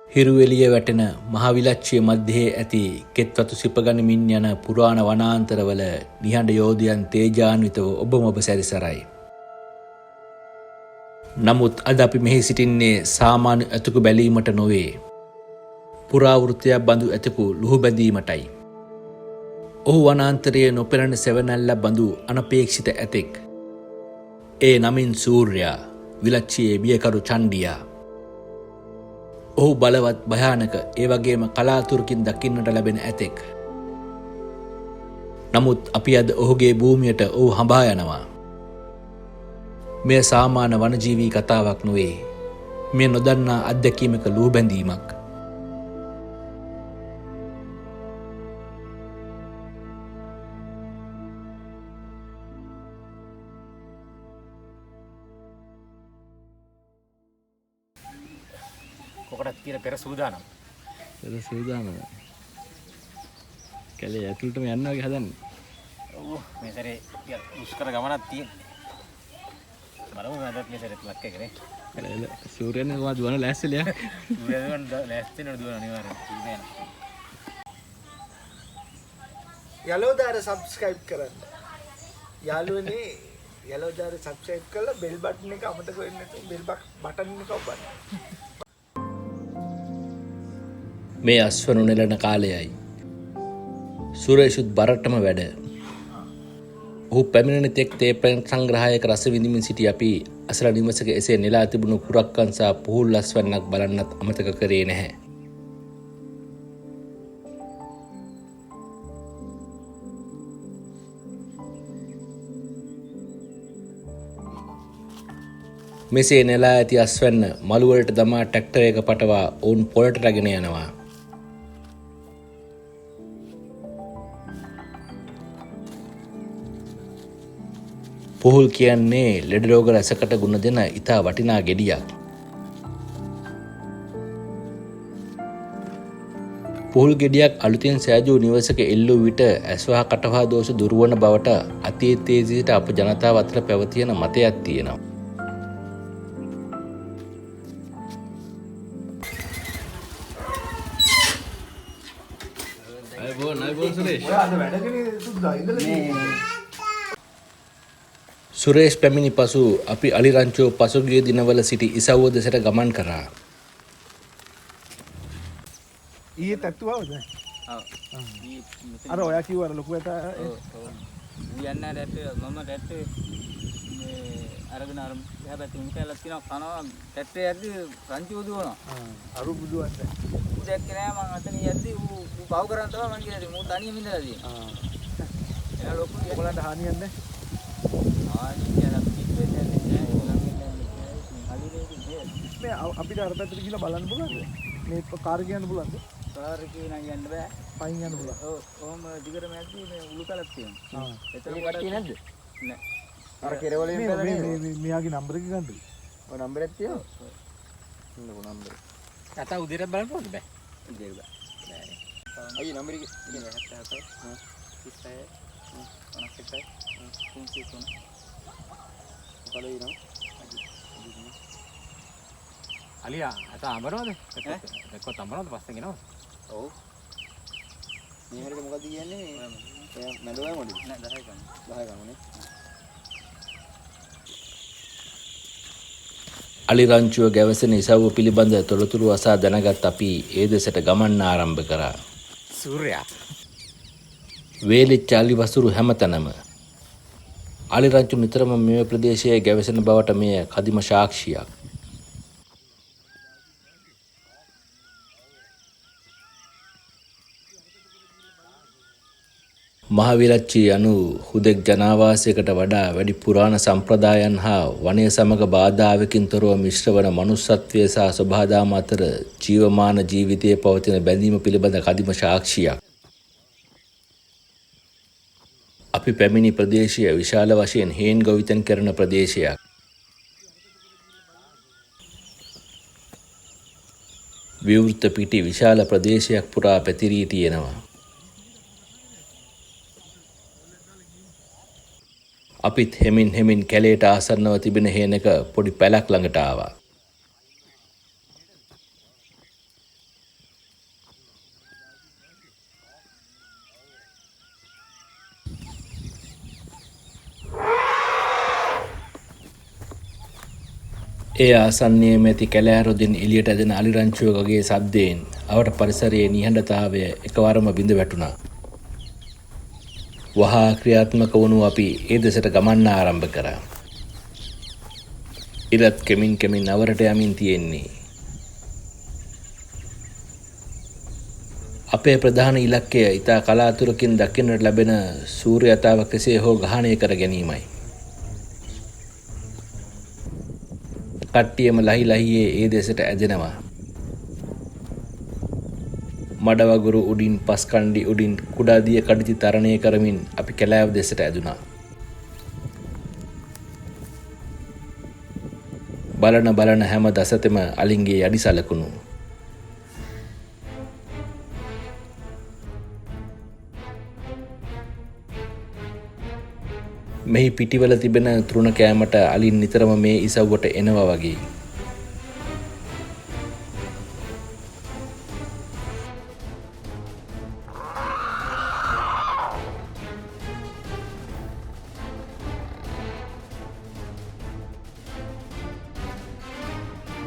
හිරුවෙලිය වැටෙන මහවිලච්චිය මධ්‍යයේ ඇති කෙත්වතු සිපගනිමින් යන පුරාණ වනාන්තරවල නිහඬ යෝධයන් තේජාන්විතව ඔබම ඔබ සැරිසරයි. නමුත් අද අපි මෙහි සිටින්නේ සාමාන්‍ය ඇතකු බැලීමට නොවේ. පුරාවෘත්තයක් බඳු ඇතකු ලුහු බැඳීමටයි. ඔහු වනාන්තරයේ නොපෙනෙන සෙවණැල්ල බඳු අනපේක්ෂිත ඇතෙක්. ඒ නමින් සූර්යා, විලච්චියේ බියකරු චණ්ඩියා. ඔහු බලවත් භයානක ඒ වගේම කලාතුරකින් දකින්නට ලැබෙන ඇතෙක්. නමුත් අපි අද ඔහුගේ භූමියට ඔහු හඹා යනවා. මෙය සාමාන්‍ය වනජීවී කතාවක් නොවේ. මෙය නොදන්නා අත්දැකීමක ලුහු බැඳීමක්. කොකටත් කියලා පෙර සූදානම්. පෙර සූදානම්. කැලේ ඇතුළටම යන්න වගේ හදන්නේ. ඔව් මේ සැරේ දුෂ්කර ගමනක් තියෙන්නේ. බලමු මම මේ සැරේත් ලක් එකනේ. සූර්යයන් වා දුවන ලෑස්තිලියක්. සූර්යයන් ලෑස්තිනට දුවන අනිවාර්යෙන්. ඉන්නේ යලෝදාර සබ්ස්ක්‍රයිබ් කරන්න. යාළුවනේ යලෝදාර සබ්ස්ක්‍රයිබ් කරලා බෙල් බටන් එක අමතක වෙන්නේ නැතුව බෙල් බටන් එක ඔබන්න. මේ අස්වනු නෙලන කාලයයි. සුරේෂුත් බරටම වැඩ. ඔහු පැමිණෙන තෙක් තේපෙන් සංග්‍රහයක රස විඳිමින් සිටි අපි අසල නිවසක එසේ නෙලා තිබුණු කුරක්කන් සහ පුහුල් අස්වැන්නක් බලන්නත් අමතක කරේ නැහැ. මෙසේ නෙලා ඇති අස්වැන්න මළුවලට දමා ට්‍රැක්ටරයක පටවා ඔවුන් පොළට රැගෙන යනවා. පුහුල් කියන්නේ ලෙඩ රෝග රැසකට ගුණ දෙන ඉතා වටිනා ගෙඩියක්. පුහුල් ගෙඩියක් අලුතින් සෑදූ නිවසක එල්ලූ විට ඇස්වහ කටවහ දෝෂ දුර්වන බවට අතීතයේ සිට අප ජනතාව අතර පැවතියන මතයක් තියෙනවා. සුරේෂ් පැමිණි පසු අපි අලිරංචෝ පසුගිය දිනවල සිටි ඉසව්ව දෙසට ගමන් කරා. ඊයේ තත්තුවවද? ඔව්. අර ඔයා කිව්ව අර ලොකු ඇට යන්න රැට මම රැට මේ අරගෙන අර එහා පැත්තේ මිකලක් තියෙනවා කනවා රැටේ යද්දි රංචුව දුවනවා. අරු බුදුවන්ට. ඌ දැක්කේ නෑ මං අතන යද්දි ඌ පව කරන් තමයි මං කියන්නේ මූ තනියම ඉඳලා තියෙනවා. එයා ලොකු ඔයගලන්ට හානියක් නැහැ. මේ අපිට අර පැත්තට ගිහලා බලන්න පුළුවන්ද? මේ කාර් ගියන්න පුළුවන්ද? කාර් එකේ නම් යන්න බෑ. පයින් යන්න පුළුවන්. ඔව් කොහොම දිගටම යද්දි මේ උළු කලක් තියෙනවා. එතන කට්ටිය නැද්ද? නෑ. අර කෙරවලින් බැලලා නේද? මෙයාගේ නම්බර එක ගන්නද? ඔය නම්බරයක් තියෙනවා. නෝ නම්බර. අත උදේට බලන්න ඕනේ බෑ. උදේට බෑ. අයියේ නම්බර එක 77 36 31 අලියා අත අමරනවද? එක්කත් අමරනවද පස්සෙන් එනවද? ඔව්. මේ හැරෙක මොකද කියන්නේ? එයා මැදවම මොකද? නෑ 10 ගන්න. 10 ගමනේ. අලිරංචුව ගැවසෙන ඉසව්ව පිළිබඳ තොරතුරු අසා දැනගත් අපි ඒ දෙසට ගමන් ආරම්භ කරා. සූර්යා වේලිච්ච අලි වසුරු හැමතැනම අලිරංචු නිතරම මේ ප්‍රදේශයේ ගැවසෙන බවට මෙය කදිම සාක්ෂියක්. මහවිලච්චි යනු හුදෙක් ජනාවාසයකට වඩා වැඩි පුරාණ සම්ප්‍රදායන් හා වනය සමග බාධාවකින් තොරව මිශ්‍ර වන මනුස්සත්වය සහ ස්වභාදාම අතර ජීවමාන ජීවිතයේ පවතින බැඳීම පිළිබඳ කදිම සාක්ෂියක්. අපි පැමිණි ප්‍රදේශය විශාල වශයෙන් හේන් ගොවිතැන් කරන ප්‍රදේශයක්. විවෘත පිටි විශාල ප්‍රදේශයක් පුරා පැතිරී තියෙනවා. අපිත් හෙමින් කැලේට ආසන්නව තිබෙන හේනක පොඩි පැලක් ළඟට ආවා. ඒ ආසන්නයේම ඇති කැලෑරොදින් එළියට ඇදෙන අලිරංචුවකගේ ශබ්දයෙන් අවට පරිසරයේ නිහඬතාවය එකවරම බිඳ වැටුණා. වහා ක්‍රියාත්මක වුණු අපි ඒ දෙසට ගමන්න ආරම්භ කරා. ඉරත් කෙමින් කෙමින් අවරට යමින් තියෙන්නේ. අපේ ප්‍රධාන ඉලක්කය ඉතා කලාතුරකින් දකින්නට ලැබෙන සූර්යතාව කෙසේ හෝ ග්‍රහණය කර ගැනීමයි. කට්ටියම ලහි ලහියේ ඒ දෙසට ඇදෙනවා. මඩවගුරු උඩින් පස්කණ්ඩි උඩින් කුඩා දිය කඩිති තරණය කරමින් අපි කැලෑව දෙසට ඇදුනා. බලන හැම දසතෙම අලින්ගේ යඩි සලකුණු. මෙහි පිටිවල තිබෙන තෘණ කෑමට අලින් නිතරම මේ ඉසව්වට එනවා වගේ.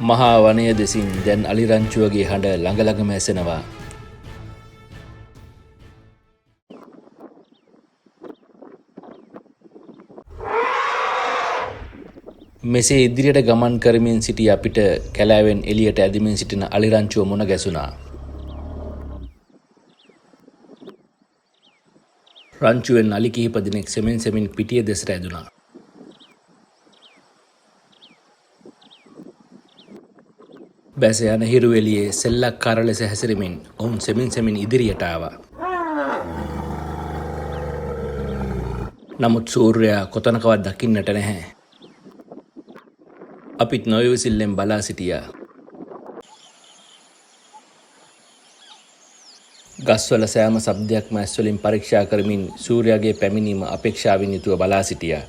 මහා වනය දෙසින් දැන් අලිරංචුවගේ හඬ ළඟ ඇසෙනවා. මෙසේ ඉදිරියට ගමන් කරමින් සිටි අපිට කැලෑවෙන් එළියට ඇදමින් සිටින අලිරංචුව මුණ ගැසුණා. රංචුවෙන් අලි කිහිප දෙනෙක් සෙමින් පිටිය දෙසට ඇදුණා. බැස යන හිරු එළියේ සෙල්ලක්කාර ලෙස හැසිරෙමින් ඔවුන් සෙමින් ඉදිරියට ආවා. නමුත් සූර්යයා කොතනකවත් දකින්නට නැහැ. අපිත් නොයවිසිල්ලෙන් බලා සිටියා. ගස්වල සෑම ශබ්දයක්ම ඇස්වලින් පරීක්ෂා කරමින් සූර්යාගේ පැමිණීම අපේක්ෂාවෙන් යුතුව බලා සිටියා.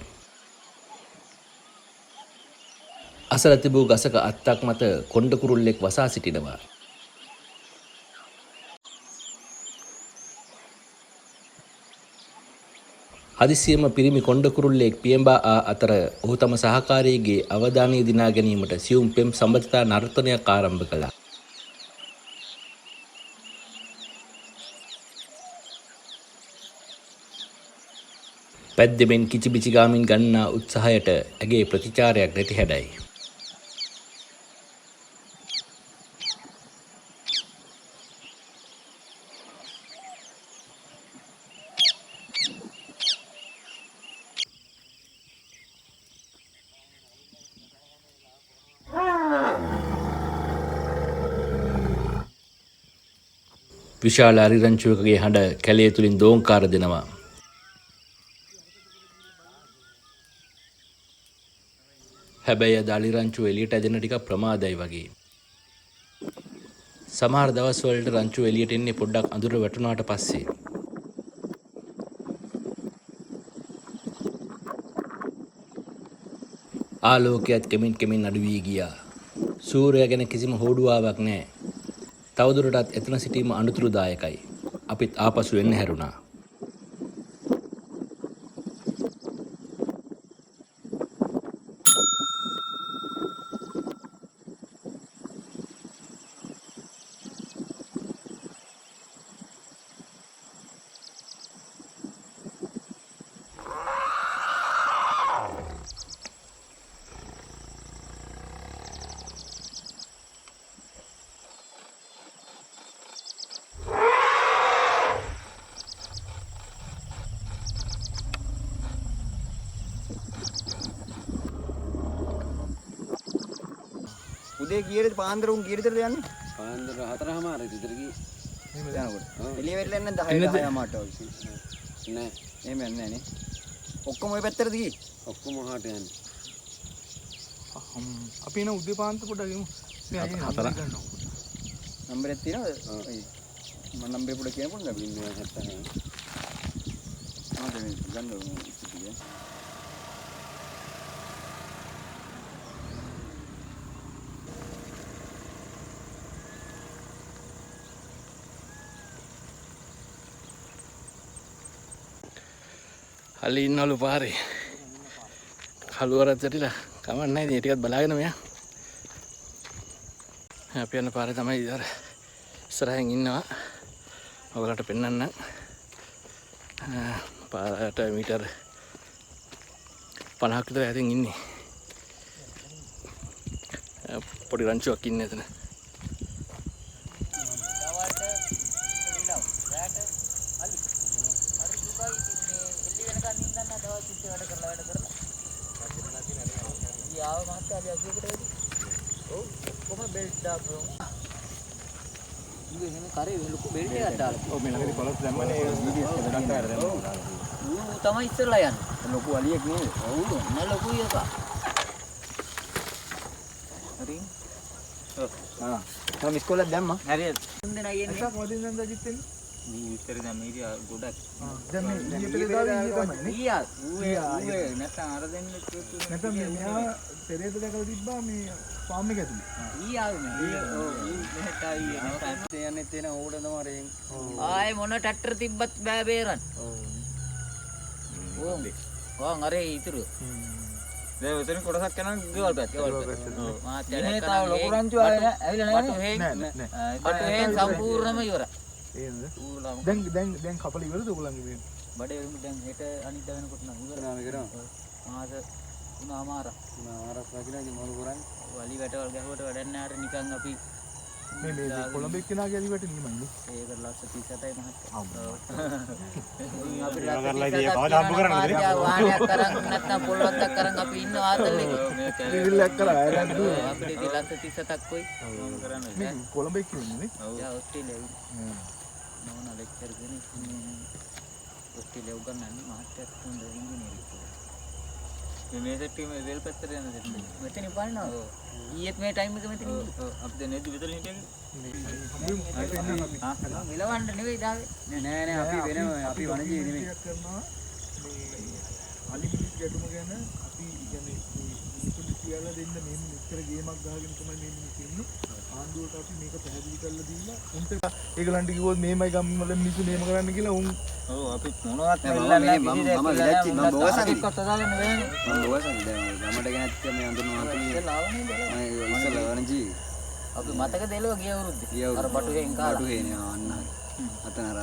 අසල තිබූ ගසක අත්තක් මත කොණ්ඩ කුරුල්ලෙක් වසා සිටිනවා. හදිසියම පිරිමි කොණ්ඩ කුරුල්ලෙක් පියඹා ආ අතර ඔහු තම සහකාරියගේ අවධානය දිනා ගැනීමට සියුම් පෙම් සම්බන්ධතා නර්තනයක් ආරම්භ කළා. පැද්දෙමින් කිචිබිචි ගාමින් ගන්නා උත්සාහයට ඇගේ ප්‍රතිචාරයක් නැති හැඩයි. විශාල අරිරංචුවකගේ හඬ කැලේ තුලින් දෝංකාර දෙනවා. හැබැයි අද අලිරංචුව එළියට ඇදෙන ටික ප්‍රමාදයි වගේ. සමහර දවස්වලට රංචුව එළියට එන්නේ පොඩ්ඩක් අඳුර වැටුණාට පස්සේ. ආලෝකයත් කෙමින් අඩු වී ගියා. සූර්යයා ගැන කිසිම හෝඩුවාවක් නැහැ. තවදුරටත් එතන සිටීම අනුතුරුදායකයි. අපිත් ආපසු එන්න හැරුණා. උදේ කීයටද පාන්දර උන් කීයටද යන්නේ? පාන්දර 4:00මාර විතර ගියේ. එහෙම යනකොට. එළිය වෙట్లా යන්නේ 10 මාට වගේ. නෑ. එහෙම යන්නේ නෑනේ. ඔක්කොම ওই පැත්තටද ගියේ? ඔක්කොම හාට යන්නේ. අපි එන උදේ පාන්දර පොඩ්ඩක් ගමු. මේ අයින් හතර ගන්නවා. නම්බරයක් තියෙනවද? ඔය මම නම්බරේ පොඩ්ඩක් කියන්න පුළුවන්ද? 070. ආ දැන් ගන්න ඕනේ. අලි ඉන්නවලු පාරේ. කළුවරත් ඇටිලා කමක් නැහැ ඉතින් ටිකක් බලාගෙන මෙයා. අපි යන පාරේ තමයි ඉතින් ඉස්සරහින් ඉන්නවා. ඔයගලට පෙන්වන්න. පාරට මීටර් 50ක් විතර ඈතින් ඉන්නේ. පොඩි රංචුවක් ඉන්නේ එතන. තමයි ඉස්සරලා යන්නේ. ලොකු අලියෙක් නේ. ඔව් නෑ ලොකු එකක්. හරි. මම ඉස්කෝලේ දැම්මා. හරියට. තුන් දෙනා යන්නේ. එකක් මොදින් නම් දජිත් වෙන්නේ. මේ ඉස්සර දැන් මේක ගොඩක්. දැන් මේ ඊට දාලා ඊයේ තමයි නේ. ඌේ නැත්නම් අර දෙන්නේ කිව්තු. නැත්නම් මෙයා පෙරේත දැකලා තිබ්බා මේ ෆාම් එක ඇතුලේ. ආවේ නේ. ඔව් මෙහෙට ආයේ නැත්නම් යන්නේ තේන ඕඩ නමරෙන්. ආයේ මොන ට්‍රැක්ටර් තිබ්බත් බෑ බේරන්න. ඔව්. ඔව් අර ඉතුරු. දැන් උතරින් කොටසක් යනවා ගෙවල් පැත්ත. ඔව්. මාත්‍ය දැක්කම ලොකු රංචු ආවේ ඇවිල්ලා නැහැ නේ. බටුහෙන් සම්පූර්ණම ඉවරයි. එහෙමද? දැන් කපල ඉවරද ඔයගොල්ලන්ගේ මේ? බඩේ දැන් හෙට අනිද්දා වෙනකොට නම් ඉවරයි. නාම කරනවා. මාස උනාමාර. ආරස් වගිනාගේ මොළු කරන්නේ. වලි වැටවල් ගැහුවට වැඩක් නැහැ. අර නිකන් අපි මේ කොළඹ එක්කෙනාගේ ඇලි වැටෙන්නේ නිමන්නේ. ඒක ලක්ෂ 37යි මහත්තයා. වාහනයක් කරන් නැත්නම් පොල්වත්තක් කරන් අපි ඉන්න ආතල් එකේ. රිවිල්ලක් කරා අයලක් දුව. අපිට ඉතින් ලක්ෂ 37ක් කොයි කරන්නේ. මේ කොළඹ එක්කෙන්නේ නේ. ඔව්. ඔස්ට්‍රේලියාවේ. නෝනා ලෙක්චර් කෙනෙක් ඔස්ට්‍රේලියාව උගන්වන්නේ මහත්තයා හොඳ ඉංජිනේරියක්. මේ සෙට් එක මේ වෙල් පැත්තට යන සෙට් එක. මෙතන පානවා. ඔව්. ඊයේත් මේ ටයිම් එක මෙතන ඉන්නේ. ඔව්. අපි දැන් නෙද්දි විතර හිටියනේ. මෙලවන්න නෙවෙයි දාවේ. නෑ අපි වෙනම අපි වනජීවි නෙමෙයි. කරනවා මේ අලිමිලිස් ගැටුම ගැන අපි කියන්නේ මිනිස්සුන්ට කියලා දෙන්න මේ මෙච්චර ගේමක් ගහගෙන තමයි මේ මිනිස්සු ඉන්නේ. ආණ්ඩුවට අපි මේක පැහැදිලි කරලා දීලා උන්ට ඒගොල්ලන්ට කිව්වොත් මේමයි ගම්වල මිනිස්සු මේම කරන්න කියලා උන් ඔව් අපි මොනවත් වෙලා නැහැ. මම විලච්චි මම බෝසත් එක්කත් අදාගෙන වෙන්නේ. මම බෝසත් දැන් ගමට ගෙනත් මේ අඳුරනවා අපි ඉස්සලා වනජීවි. අපි මතක දෙලුව ගිය අවුරුද්දේ. අර බටුහෙන් කාලා. බටුහෙන් අන්න අතන අර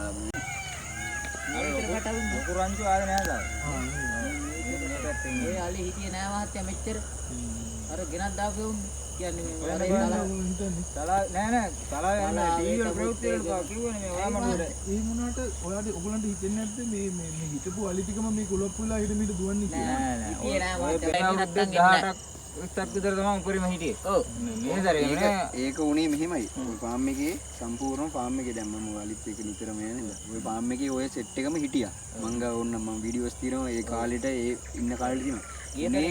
ලොකු රංචු ආවේ නෑ දාලා. ඒ අලි හිටියේ නෑ මහත්තයා මෙච්චර. අර ගෙනත් දාපු උන් කියන්නේ අර තලා නෑ තලා යන්නේ ටීවී වල ප්‍රවෘත්ති වලට කිව්වනේ මේ ඔයා මොනවද ඒ මොනකට ඔයගොල්ලන්ට හිතෙන්නේ නැද්ද මේ හිටපු අලි ටිකම මේ කුලප්පු වෙලා හිට මිට දුවන්නේ කියලා නෑ උත්තර විතර තමයි උපරිම හිටියේ. ඔව්. මේ දරේ ඒක උනේ මෙහෙමයි. ඔය ෆාම් එකේ සම්පූර්ණ ෆාම් එකේ දැන් මම අලිත් එක නිතරම යන්නේ. ඔය ෆාම් එකේ ඔය සෙට් එකම හිටියා. මං ගා ඕන්න මම වීඩියෝස් තියනවා ඒ කාලෙට ඒ ඉන්න කාලෙට තියෙනවා. මේ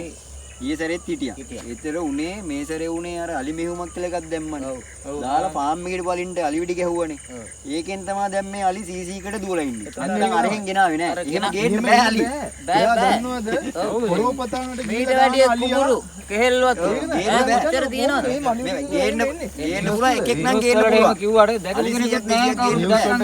ඊයේ සැරේත් හිටියා. ඒතර උනේ මේ සැරේ උනේ අර අලි මෙහුමක් කියලා එකක් දැම්මනේ. දාලා ෆාම් එකේට වලින්ට අලි විඩි ගැහුවනේ. ඒකෙන් තමයි දැන් මේ අලි සීසී එකට දුවලා ඉන්නේ. නැත්නම් අරහෙන් ගෙනාවේ නෑ. එහෙම ගේන්න බෑ අලි. බෑ දන්නවද? හොරෝපතානට මීට වැඩිය කුඹුරු කෙහෙල්වත් ගේන්න තියනවද? ගේන්න පුළුවන් එකෙක් නම් ගේන්න පුළුවන්. කිව්වට දැකගෙන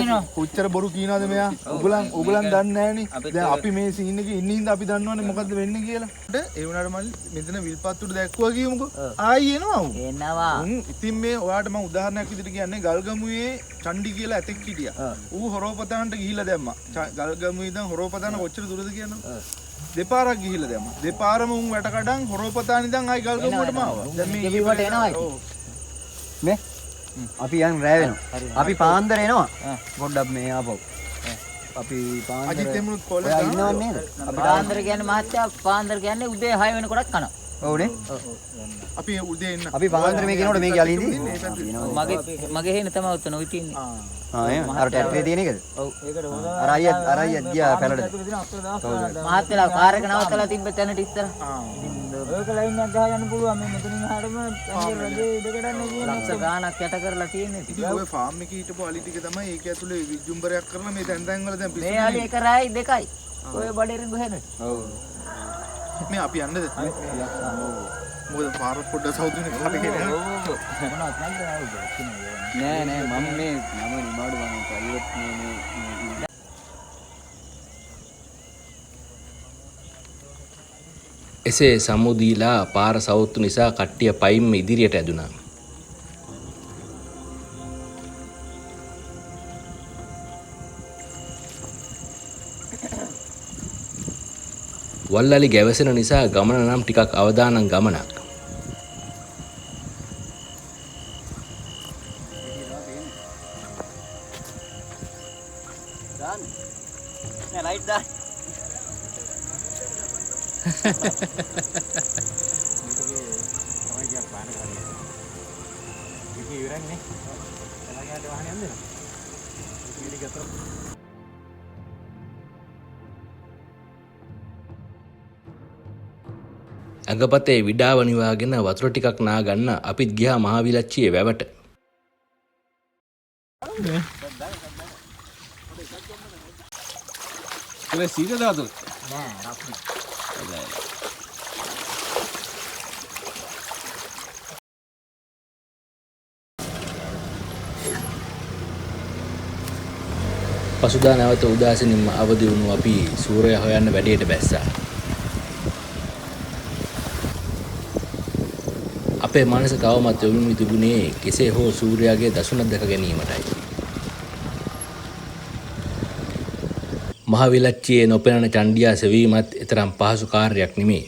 නෑ. කොච්චර බොරු කියනවද මෙයා? උගලන් දන්නේ නෑනේ. දැන් අපි මේ සීන් එකේ ඉන්න ඉඳ අපි දන්නවනේ මොකද්ද වෙන්නේ කියලා. ඒ වුණාට මල්ලි මෙතන විල්පත්තුට දැක්කුවා කියමුකෝ. ආයි එනවා උන්. එනවා. ඉතින් මේ ඔයාට මම උදාහරණයක් විදිහට කියන්නේ ගල්ගමුවේ චණ්ඩි කියලා ඇතෙක් හිටියා. ඌ හොරෝපතානට ගිහිල්ලා දැම්මා. ගල්ගමුවේ ඉඳන් හොරෝපතාන කොච්චර දුරද කියනවා? දෙපාරක් ගිහිල්ලා දැම්මා. දෙපාරම උන් වැට කඩන් හොරෝපතාන ඉඳන් ආයි ගල්ගමුවටම ආවා. දැන් මේ ඊවට එනවා ඉතින්. මේ අපි යන් රැ වෙනවා. අපි පාන්දර එනවා. පොඩ්ඩක් මේ ආපහු. අපි පාන්දර අජිත් එමුත් කොල්ල ඉන්නව නේද? අපි පාන්දර කියන්නේ මහත්තයා පාන්දර කියන්නේ උදේ 6 වෙනකොටත් කනවා. ඔව්නේ. අපි උදේ එන්න. අපි පාන්දර මේ කියනකොට මේ යලි ඉඳී. මගේ හේන තමයි උතන ඔය තියන්නේ. අර ටැක්ටරේ තියෙන එකද? ඔව්. ඒකට අර අයියත් ගියා පැලට. මහත්තයා කාර් එක නවත්තලා තිබ්බ තැනට ඉස්සර. ඔයක ලයින් එකක් ගහගන්න පුළුවන් මේ මෙතනින් එහාටම රජේ ඉඩකඩන්නේ කියන්නේ. ලක්ෂ ගාණක් යට කරලා තියෙන්නේ. ඉතින් ඔය ෆාම් එකේ හිටපු අලි ටික තමයි ඒක ඇතුලේ විජ්ජුම්බරයක් කරලා මේ තැන් වල දැන් මේ අලි එක රායි දෙකයි. ඔය බඩේරින් ගහන. ඔව්. මේ අපි යන්නද? මොකද පාර පොඩ්ඩ සෞතුනේ කාටේ නෑ. මොනවත් නෑ මම මේ නිමාඩු වගේ ප්‍රයිවට් මේ එසේ සමුදීලා පාර සවුත්තු නිසා කට්ටිය පයින්ම ඉදිරියට ඇදුනා. වල්ලලි ගැවසෙන නිසා ගමන නම් ටිකක් අවදානම් ගමනක්. නෑ ලයිට් දාන්න. ඇඟපතේ විඩාව නිවාගෙන වතුර ටිකක් නාගන්න අපිත් ගියා මහවිලච්චියේ වැවට. ඒ සීතල දාතු නෑ රක්මි. පසුදා නැවත උදාසීනින්ම අවදි වුණු අපි සූර්යයා හොයන්න වැඩේට බැස්සා. අපේ මනස තවමත් යොමු තිබුණේ කෙසේ හෝ සූර්යාගේ දසුන දැක ගැනීමටයි. මහවිලච්චියේ නොපෙනෙන චණ්ඩියා සෙවීමත් එතරම් පහසු කාර්යයක් නෙමේ.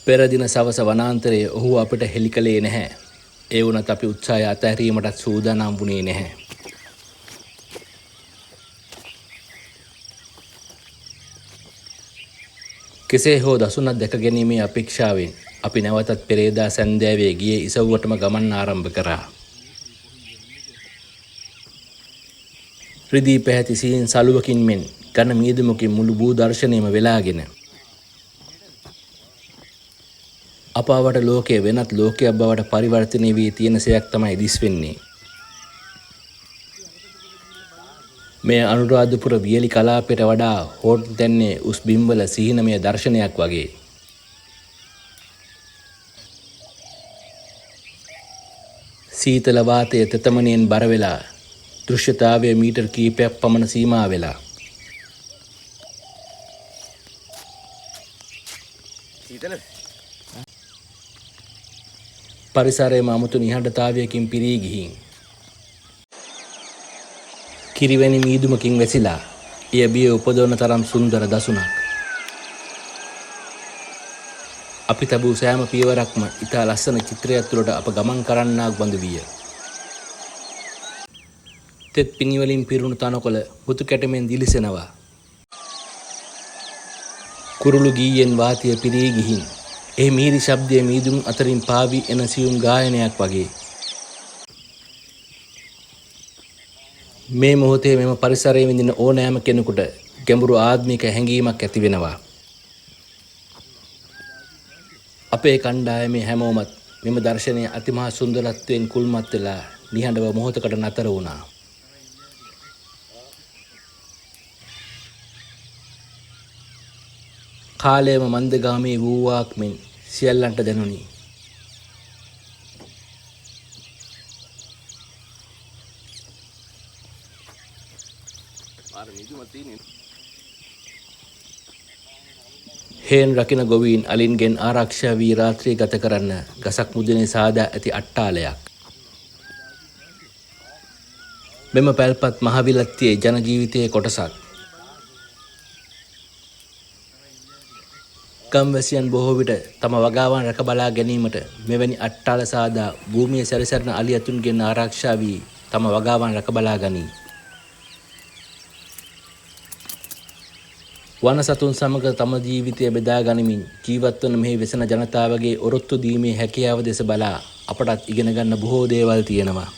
පෙර දින සවස වනාන්තරයේ ඔහු අපිට හෙළි කළේ නැහැ. ඒ වුණත් අපි උත්සාහය අතහැරීමටත් සූදානම් වුණේ නැහැ. කෙසේ හෝ දසුනක් දැක ගැනීමේ අපේක්ෂාවෙන් අපි නැවතත් පෙරේදා සන්ධ්‍යාවේ ගියේ ඉසව්වටම ගමන් ආරම්භ කරා. රිදී පැහැති සීන් සලුවකින් මෙන් ඝන මීදුමකින් මුළු භූ දර්ශනයම වෙලාගෙන අපවට ලෝකයේ වෙනත් ලෝකයක් බවට පරිවර්තනය වී තියෙන සයක් තමයි දිස් වෙන්නේ. මේ අනුරාධපුර වියලි කලාපයට වඩා හෝට් දැන්නේ උස් බිම්වල සිහිනමය දර්ශනයක් වගේ. සීතල වාතයේ තෙතමනෙන් බර වෙලා දෘශ්‍යතාවය මීටර් කීපයක් පමණ සීමා වෙලා පරිසරයේම අමුතු නිහඬතාවයකින් පිරී ගිහින් කිරිවැනි මීදුමකින් වැසිලා එය බිය උපදවන තරම් සුන්දර දසුනක්. අපි තබූ සෑම පියවරක්ම ඉතා ලස්සන චිත්‍රයක් තුළට අප ගමන් කරන්නාක් බඳු විය. තෙත් පිණිවලින් පිරුණු තනකොළ බුතු කැටමෙන් දිලිසෙනවා. කුරුළු ගීයෙන් වාතය පිරී ගිහින් ඒ මීරි ශබ්දය මීදුම් අතරින් පාවී එන සියුම් ගායනයක් වගේ. මේ මොහොතේ මෙම පරිසරයේ විඳින ඕනෑම කෙනෙකුට ගැඹුරු ආත්මික හැඟීමක් ඇති වෙනවා. අපේ කණ්ඩායමේ හැමෝමත් මෙම දර්ශනය අතිමහා සුන්දරත්වයෙන් කුල්මත් වෙලා නිහඬව මොහොතකට නතර වුණා. කාලයම මන්දගාමී වූවාක් මෙන් සියල්ලන්ට දැනුනි. හේන් රකින ගොවීන් අලින්ගෙන් ආරක්ෂා වී රාත්‍රිය ගත කරන්න ගසක් මුදුනේ සාදා ඇති අට්ටාලයක්. මෙම පැල්පත් මහවිලත්තියේ ජන ජීවිතයේ කොටසක්. ගම්වැසියන් බොහෝ විට තම වගාවන් රැක බලා ගැනීමට මෙවැනි අට්ටාල සාදා භූමියේ සැරිසරන අලි ඇතුන්ගෙන් ආරක්ෂා වී තම වගාවන් රැක බලා ගනී. වන සතුන් සමග තම ජීවිතය බෙදා ගනිමින් ජීවත් වන මෙහි වෙසෙන ජනතාවගේ ඔරොත්තු දීමේ හැකියාව දෙස බලා අපටත් ඉගෙන ගන්න බොහෝ දේවල් තියෙනවා.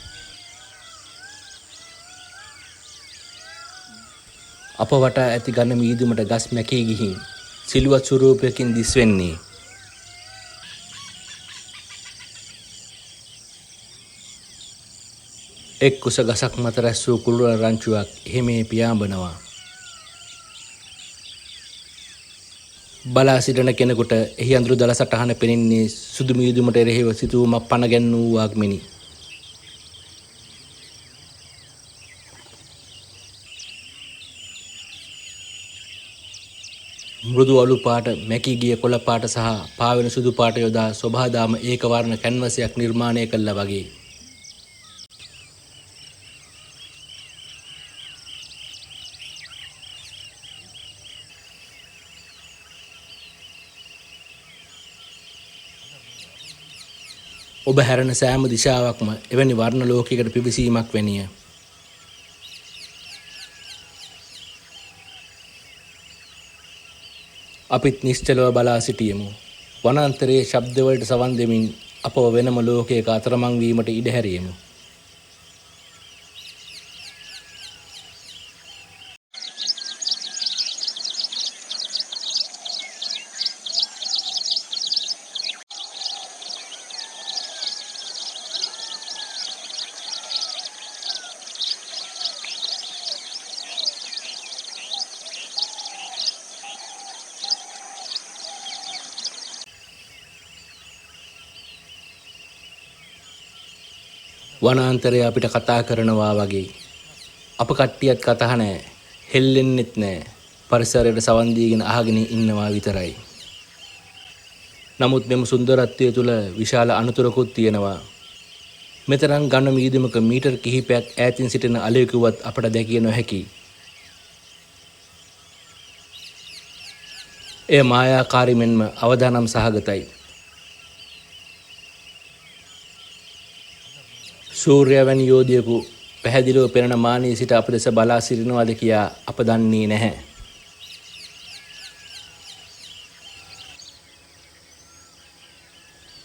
අප වටා ඇති ඝන මීදුමට ගස් මැකී ගිහින් සිළුවත් ස්වරූපයකින් දිස් වෙන්නේ එක් කුස ගසක් මත රැස් වූ කුළුණ රංචුවක් එහෙමේ පියාඹනවා. බලා සිටින කෙනෙකුට එහි අඳුරු දල සටහන පෙනෙන්නේ සුදු මීදුමට එරෙහිව සිතුවමක් පණ ගැන්වූවාක් මෙනි. මෘදු අලු පාට, මැකී ගිය කොළ පාට සහ පාවෙන සුදු පාට යොදා සොභාදාම ඒක වර්ණ කැන්වසයක් නිර්මාණය කළා වගේ. ඔබ හැරෙන සෑම දිශාවක්ම එවැනි වර්ණ ලෝකයකට පිවිසීමක් වැනිය. අපිත් නිශ්චලව බලා සිටියෙමු. වනාන්තරයේ ශබ්දවලට සවන් දෙමින් අපව වෙනම ලෝකයක අතරමං වීමට ඉඩ හැරියෙමු. වනාන්තරය අපිට කතා කරනවා වගේ. අප කට්ටියත් කතා නෑ, හෙල්ලෙන්නෙත් නෑ, පරිසරයට සවන් දීගෙන අහගෙන ඉන්නවා විතරයි. නමුත් මෙම සුන්දරත්වය තුළ විශාල අනතුරකුත් තියෙනවා. මෙතරම් ඝන මීදුමක මීටර් කිහිපයක් ඈතින් සිටින අලෙකුවත් අපට දැකිය නොහැකි. එය මායාකාරී මෙන්ම අවදානම් සහගතයි. සූර්ය වැනි යෝධයෙකු පැහැදිලිව පෙනෙන මානයේ සිට අප දෙස බලා සිටිනවාද කියා අප දන්නේ නැහැ.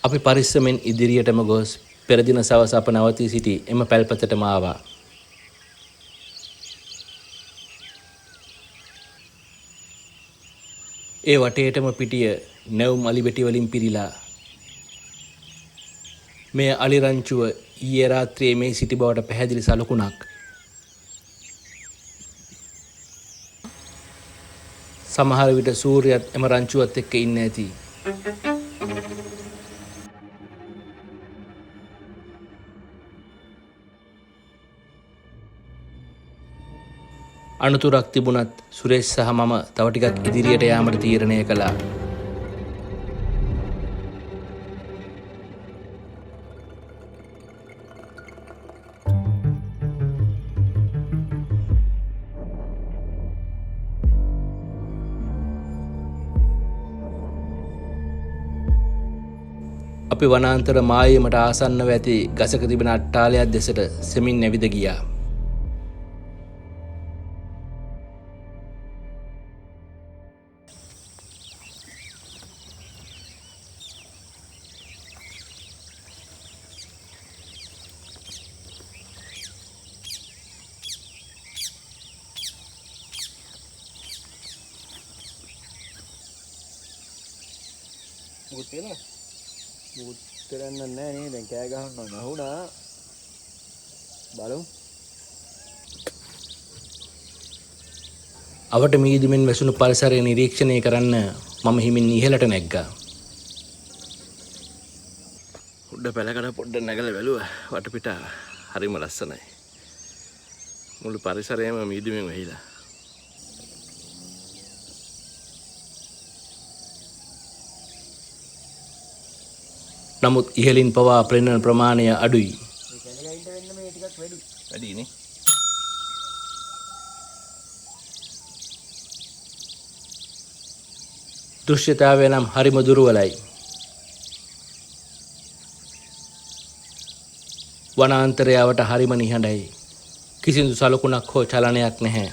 අපි පරිස්සමෙන් ඉදිරියටම ගොස් පෙර දින සවස අප නවතී සිටි එම පැල්පතටම ආවා. ඒ වටේටම පිටිය නැවුම් අලිබෙටි වලින් පිරීලා. මේ අලිරංචුව ඊයේ රාත්‍රියේ මේ සිටි බවට පැහැදිලි සලකුණක්. සමහර විට සූර්යයත් එම රංචුවත් එක්ක ඉන්න ඇති. අනතුරක් තිබුණත් සුරේෂ් සහ මම තව ටිකක් ඉදිරියට යාමට තීරණය කළා. අපි වනාන්තර මායමට ආසන්නව ඇති ගසක තිබෙන අට්ටාලයක් දෙසට සෙමින් නැවිද ගියා. මුකුත් කරන්න නැහැ නේ. දැන් කෑ ගහනවා නැහුණා. බලමු. අවට මීදුමින් වැසුණු පරිසරය නිරීක්ෂණය කරන්න මම හිමින් ඉහළට නැග්ගා. උඩ පැලකට පොඩ්ඩක් නැගලා බැලුවා. වටපිටාව හරිම ලස්සනයි. මුළු පරිසරයම මීදුමින් වැහිලා. නමුත් ඉහළින් පවා පෙනෙන ප්‍රමාණය අඩුයි. වැඩිනේ. දෘශ්‍යතාවය නම් හරිම දුර්වලයි. වනාන්තරයට හරිම නිහඬයි. කිසිදු සලකුණක් හෝ චලනයක් නැහැ.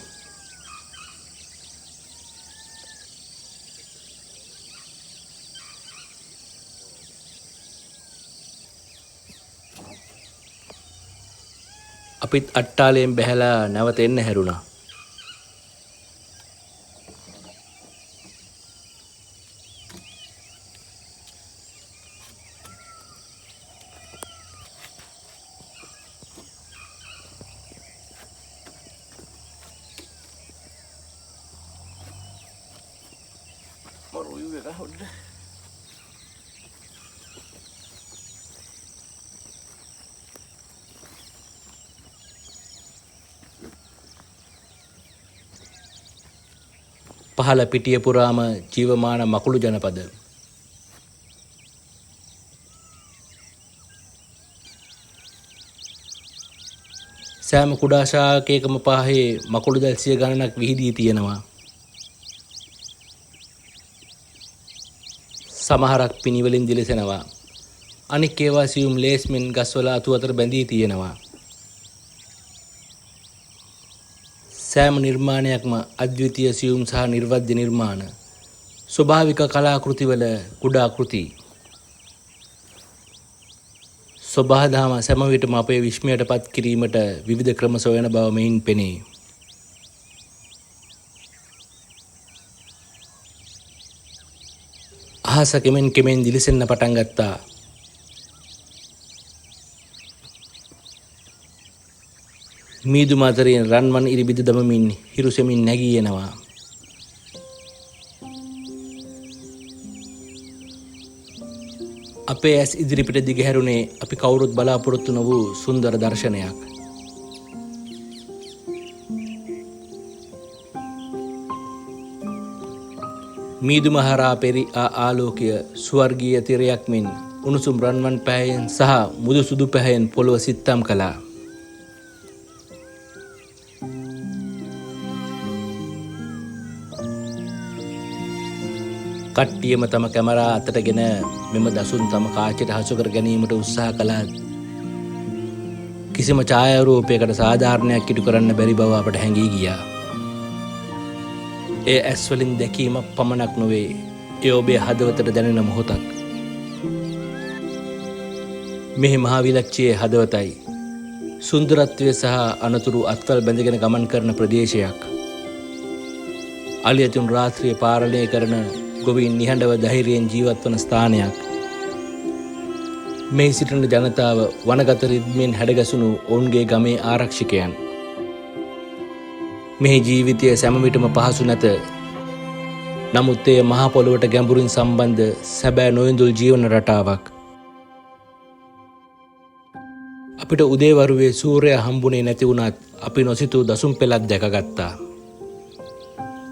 අපිත් අට්ටාලයෙන් බැහැලා නැවත එන්න හැරුණා. පහළ පිටිය පුරාම ජීවමාන මකුළු ජනපද. සෑම කුඩා ශාකයකම පහේ මකුළු දැල් සිය ගණනක් විහිදී තියෙනවා. සමහරක් පිණිවලින් දිලිසෙනවා. අනික් ඒවා සියුම් ලේස්මෙන් ගස්වල අතු අතර බැඳී තියෙනවා. සෑම නිර්මාණයක්ම අද්විතීය සියුම් සහ නිර්වද්‍ය නිර්මාණ. ස්වභාවික කලාකෘතිවල කුඩා කෘති. සොබාදහම සෑම විටම අපේ විශ්මයට පත් කිරීමට විවිධ ක්‍රම සොයන බව මෙයින් පෙනේ. අහස කෙමෙන් කෙමෙන් දිලිසෙන්න පටන් ගත්තා. මීදුම අතරින් රන්වන් ඉරිබිද දමමින් හිරුසෙමින් නැගී එනවා. අපේ ඇස් ඉදිරිපිට දිගහැරුණේ අපි කවුරුත් බලාපොරොත්තු නොවූ සුන්දර දර්ශනයක්. මීදුම හරහා පෙරි ආලෝකය ස්වර්ගීය තිරයක් මෙන් උණුසුම් රන්වන් පැහැයෙන් සහ මුදු සුදු පැහැයෙන් පොළව සිත්තම් කළා. කට්ටියම තම කැමරා අතටගෙන මෙම දසුන් තම කාචයට හසු කර ගැනීමට උත්සාහ කළත් කිසිම ඡායාරූපයකට සාධාරණයක් ඉටු කරන්න බැරි බව අපට හැඟී ගියා. ඒ ඇස් වලින් දැකීමක් පමණක් නොවේ, ඒ ඔබේ හදවතට දැනෙන මොහොතක්. මෙහි මහා විලක්ෂයේ හදවතයි. සුන්දරත්වය සහ අනතුරු අත්වල් බැඳගෙන ගමන් කරන ප්‍රදේශයක්. අලියතුන් රාත්‍රිය පාලනය කරන ගොවීන් නිහඬව ධෛර්යයෙන් ජීවත් වන ස්ථානයක්. මෙහි සිටින ජනතාව වනගත රිද්මෙන් හැඩගැසුණු ඔවුන්ගේ ගමේ ආරක්ෂකයන්. මෙහි ජීවිතය සෑම විටම පහසු නැත. නමුත් එය මහ පොළොවට ගැඹුරින් සම්බන්ධ සැබෑ නොයඳුල් ජීවන රටාවක්. අපිට උදේවරුවේ සූර්යයා හම්බුනේ නැති වුණත් අපි නොසිතූ දසුන් පෙළක් දැකගත්තා.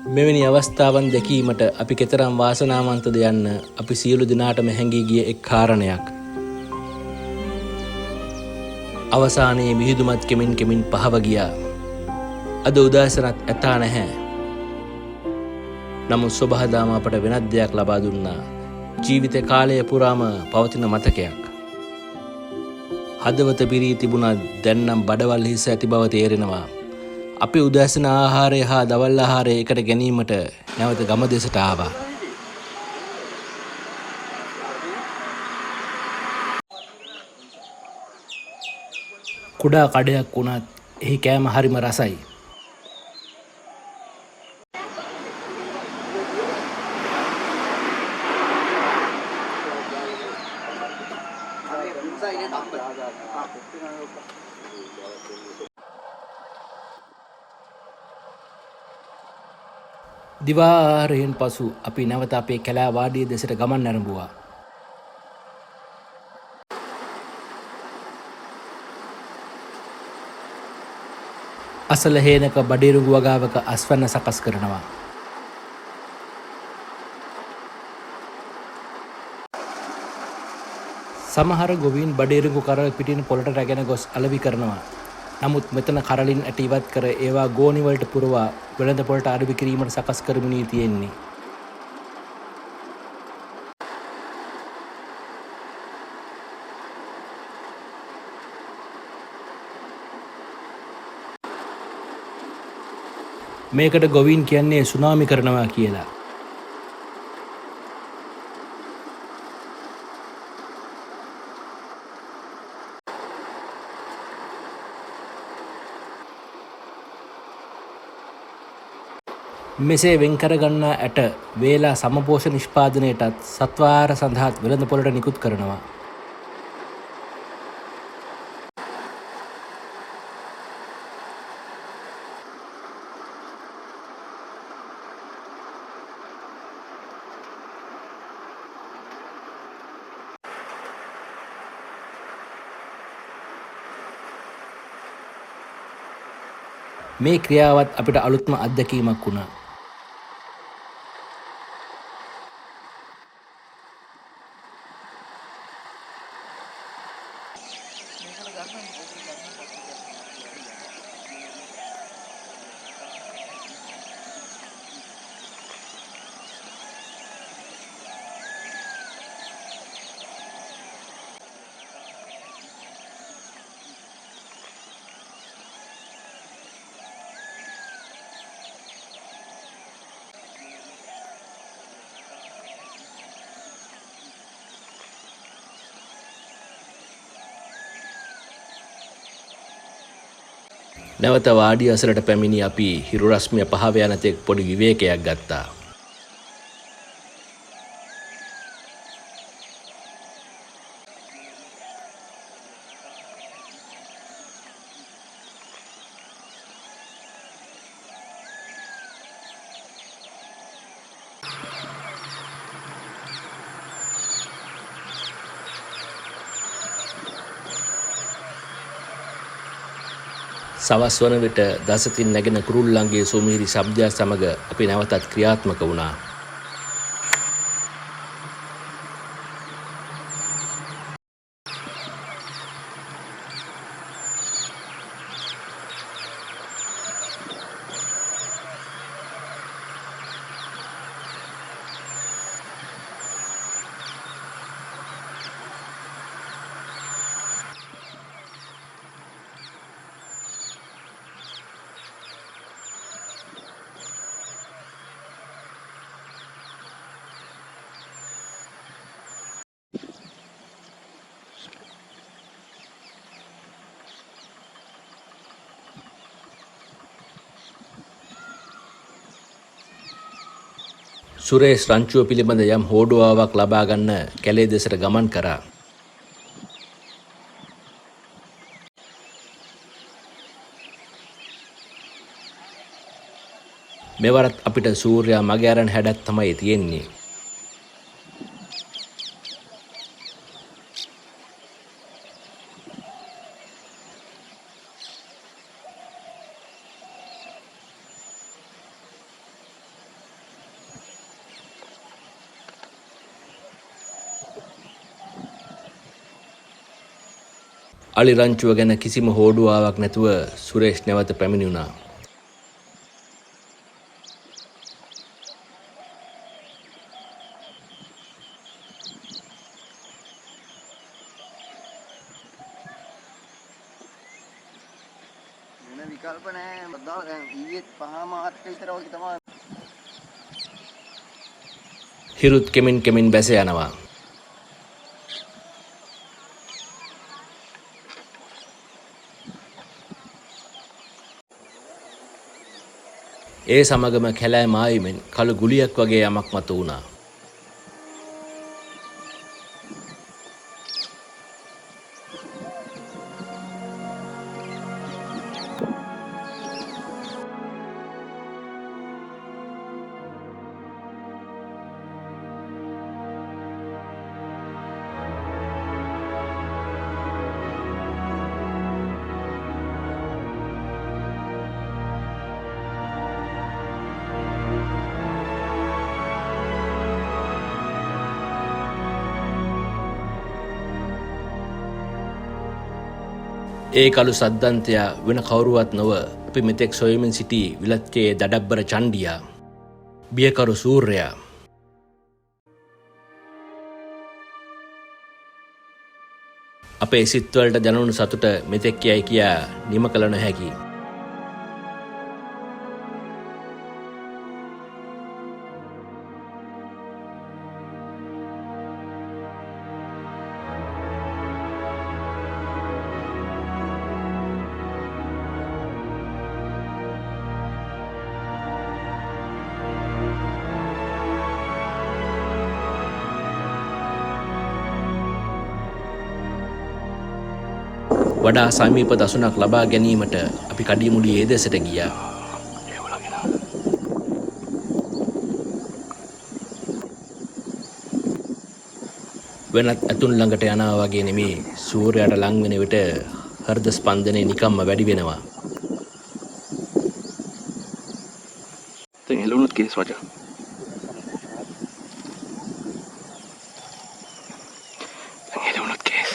මෙවැනි අවස්ථාවන් දැකීමට අපි කෙතරම් වාසනාවන්තද යන්න අපි සියලු දෙනාටම හැඟී ගිය එක් කාරණයක්. අවසානයේ මිහිදුමත් කෙමින් කෙමින් පහව ගියා. අද උදෑසනත් ඇතා නැහැ. නමුත් සොබහදාම අපට වෙනත් දෙයක් ලබා දුන්නා. ජීවිත කාලය පුරාම පවතින මතකයක්. හදවත පිරී තිබුණත් දැන් නම් බඩවල් හිස ඇති බව තේරෙනවා. අපි උදෑසන ආහාරය හා දවල් ආහාරය එකට ගැනීමට නැවත ගම දෙසට ආවා. කුඩා කඩයක් වුණත් එහි කෑම හරිම රසයි. දිවාරයෙන් පසු අපි නැවත අපේ කැලෑ වාඩිය දෙසට ගමන් නැරඹුවා. අසල හේනක බඩේරුගු වගාවක අස්වැන්න සකස් කරනවා. සමහර ගොවීන් බඩේරුගු කරල් පිටින් පොළට රැගෙන ගොස් අලවි කරනවා. නමුත් මෙතන කරලින් ඇට ඉවත් කර ඒවා ගෝනිවලට පුරවා වෙළඳ පොළට අරබි කිරීමට සකස් කරමිනී තියෙන්නේ. මේකට ගොවීන් කියන්නේ සුනාමි කරනවා කියලා. මෙසේ වෙන් කරගන්නා ඇට වේලා සමපෝෂ නිෂ්පාදනයටත් සත්වාර සඳහාත් වෙළඳ පොළට නිකුත් කරනවා. මේ ක්‍රියාවත් අපිට අලුත්ම අත්දැකීමක් වුණා. නැවත වාඩිය අසලට පැමිණි අපි හිරු රශ්මිය පහව යන තෙක් පොඩි විවේකයක් ගත්තා. සවස් වන විට දසතින් නැගෙන කුරුල්ලන්ගේ සුමිහිරි ශබ්දය සමග අපි නැවතත් ක්‍රියාත්මක වුණා. සුරේෂ් රංචුව පිළිබඳ යම් හෝඩුවාවක් ලබා ගන්න කැලේ දෙසට ගමන් කරා. මෙවරත් අපිට සූර්යා මගේ අරන් හැඩක් තමයි තියෙන්නේ. අලි රංචුව ගැන කිසිම හෝඩුවාවක් නැතුව සුරේෂ් නැවත පැමිණුණා. වෙන විකල්ප නැහැ. බදාලා දැන් ඊයේ පහම ආත්ක විතර වගේ තමයි. හිරුත් කෙමින් කෙමින් බැස යනවා. ඒ සමගම කැලෑ මායිමෙන් කළු ගුලියක් වගේ යමක් මතු වුණා. ඒ කළු සද්දන්තයා වෙන කවුරුවත් නොව අපි මෙතෙක් සොයමින් සිටි විලච්චේ දඩබ්බර චණ්ඩියා, බියකරු සූර්යයා. අපේ සිත්වලට දැනුණු සතුට මෙතෙක් යයි කියා නිම කළ නොහැකි. වඩා සමීප දසුනක් ලබා ගැනීමට අපි කඩිමුලියේ ඒ දෙසට ගියා. වෙනත් ඇතුන් ළඟට යනවා වගේ නෙමේ, සූර්යයාට ලං වෙන විට හෘද ස්පන්දනය නිකම්ම වැඩි වෙනවා. දැන් හෙළුණොත් කේස් වචා. දැන් හෙළුණොත් කේස්.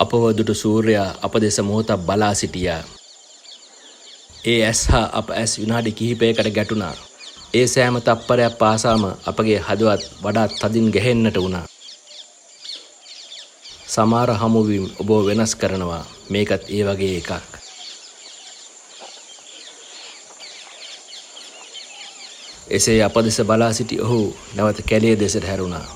අපව දුටු සූර්යයා අප දෙස මොහොතක් බලා සිටියා. ඒ ඇස් හා අප ඇස් විනාඩි කිහිපයකට ගැටුණා. ඒ සෑම තප්පරයක් පාසාම අපගේ හදවත් වඩාත් තදින් ගැහෙන්නට වුණා. සමහර හමුවීම් ඔබ වෙනස් කරනවා. මේකත් ඒ වගේ එකක්. එසේ අප දෙස බලා සිටි ඔහු නැවත කැලේ දෙසට හැරුණා.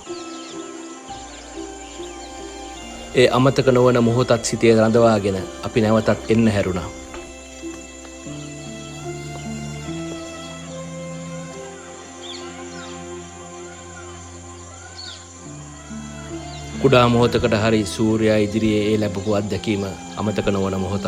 ඒ අමතක නොවන මොහොතත් සිතේ රඳවාගෙන අපි නැවතත් එන්න හැරුණා. කුඩා මොහොතකට හරි සූර්යයා ඉදිරියේ ඒ ලැබපු අත්දැකීම අමතක නොවන මොහොතක්.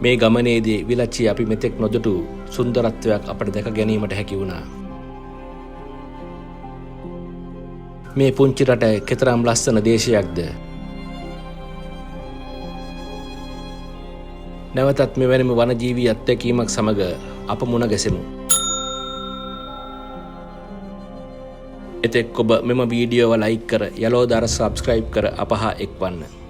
මේ ගමනේදී විලච්චි අපි මෙතෙක් නොදුටු සුන්දරත්වයක් අපට දැක ගැනීමට හැකි වුණා. මේ පුංචි රට කෙතරම් ලස්සන දේශයක්ද. නැවතත් මෙවැනිම වනජීවී අත්දැකීමක් සමග අප මුණ ගැසෙමු. එතෙක් ඔබ මෙම වීඩියෝව ලයික් කර යලෝ දර සබ්ස්ක්‍රයිබ් කර අප හා එක්වන්න.